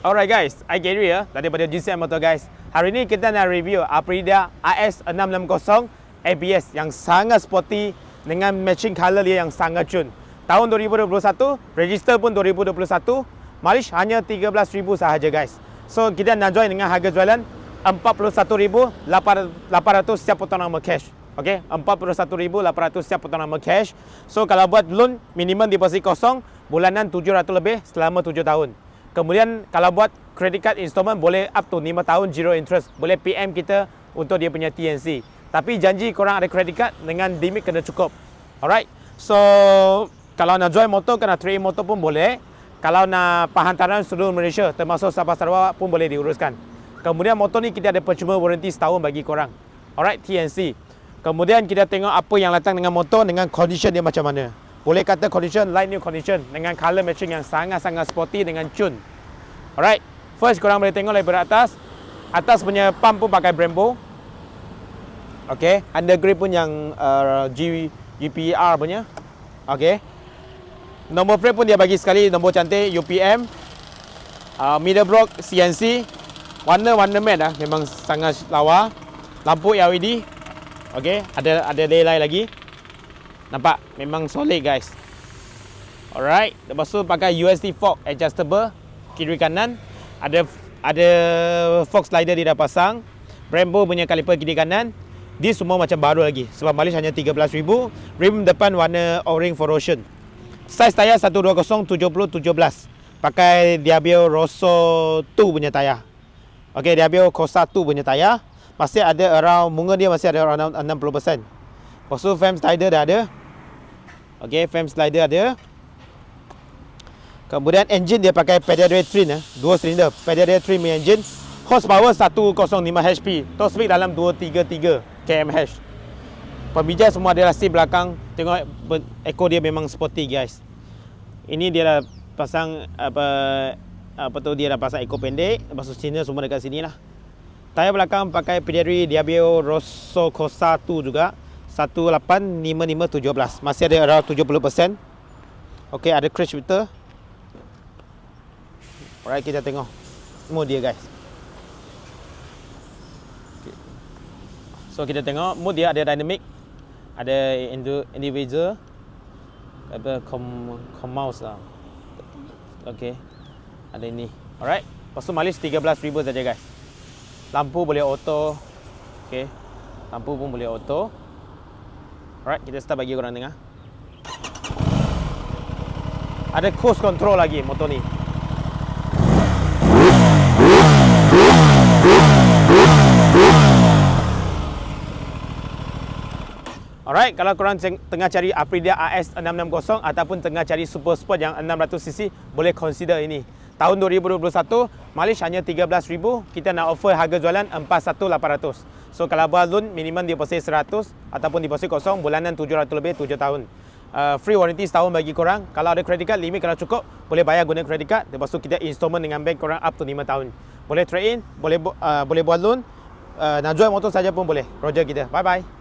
Alright guys, I Gary ya daripada GCM Motor guys. Hari ini kita nak review Aprilia AS660 ABS yang sangat sporty dengan matching color dia yang sangat cun. Tahun 2021, register pun 2021, mileage hanya 13,000 sahaja guys. So kita nak join dengan harga jualan 41,800 setiap potong nama cash. Okay, 41,800 setiap potong nama cash. So kalau buat loan minimum deposit kosong, bulanan 700 lebih selama 7 tahun. Kemudian kalau buat credit card installment boleh up to 5 tahun zero interest. Boleh PM kita untuk dia punya TNC. Tapi janji korang ada credit card dengan limit kena cukup. Alright. So kalau nak join motor, kena trade motor pun boleh. Kalau nak penghantaran seluruh Malaysia termasuk Sabah Sarawak pun boleh diuruskan. Kemudian motor ni kita ada percuma warranty setahun bagi korang. Alright, TNC. Kemudian kita tengok apa yang datang dengan motor, dengan condition dia macam mana. Boleh kata condition, light new condition dengan color matching yang sangat-sangat sporty dengan cun. Alright, first korang boleh tengok daripada atas. Atas punya pump pun pakai Brembo. Okay, undergrip pun yang UPR punya. Okay, nombor frame pun dia bagi sekali, nombor cantik UPM. Middle block CNC. Warna matte lah, memang sangat lawa. Lampu LED. Okay, ada daylight lagi. Nampak? Memang solid guys. Alright. Lepas tu pakai USD fork adjustable kiri kanan. Ada fork slider dia dah pasang. Brembo punya kaliper kiri kanan. Dia semua macam baru lagi sebab mileage hanya 13,000. Rim depan warna orange Forotion. Size tayar 120/70/17. Pakai Diablo Rosso 2 punya tayar. Okey, Diablo Corsa 2 punya tayar. Masih ada around, munga dia masih ada around 60%. Lepas tu fam slider dah ada. Okey, fam slider ada. Kemudian engine dia pakai Pedestrian twin, 2 silinder Pedestrian twin engine. Horsepower 105 HP. Top speed dalam 233 km/h. Pembijai semua adalah seat belakang. Tengok ekor dia memang sporty guys. Ini dia dah pasang apa tu, dia dah pasang ekor pendek. Lepas tu silinder semua dekat sini lah. Tayar belakang pakai Pirelli Diablo Rosso Corsa 2 juga. 1855/17. Masih ada around 70%. Okey, ada crash filter. Alright, kita tengok mode dia guys. Okay. So kita tengok mode dia, ada dynamic, ada individual, ada mouse lah. Okey, ada ini. Alright. Lepas tu mileage 13,000 saja guys. Lampu boleh auto. Okey, lampu pun boleh auto. Alright, kita start bagi korang dengar. Ada cruise control lagi motor ni. Alright, kalau korang tengah cari Aprilia AS660 ataupun tengah cari super sport yang 600cc, boleh consider ini. Tahun 2021, mileage hanya 13,000, kita nak offer harga jualan 41,800. So kalau buat loan minimum deposit 100 ataupun deposit kosong, bulanan 700 lebih 7 tahun. Free warranty setahun bagi korang. Kalau ada credit card, limit kalau cukup, boleh bayar guna credit card. Lepas tu kita installment dengan bank korang up to 5 tahun. Boleh trade in, boleh buat loan, nak jual motor saja pun boleh. Roger kita. Bye bye.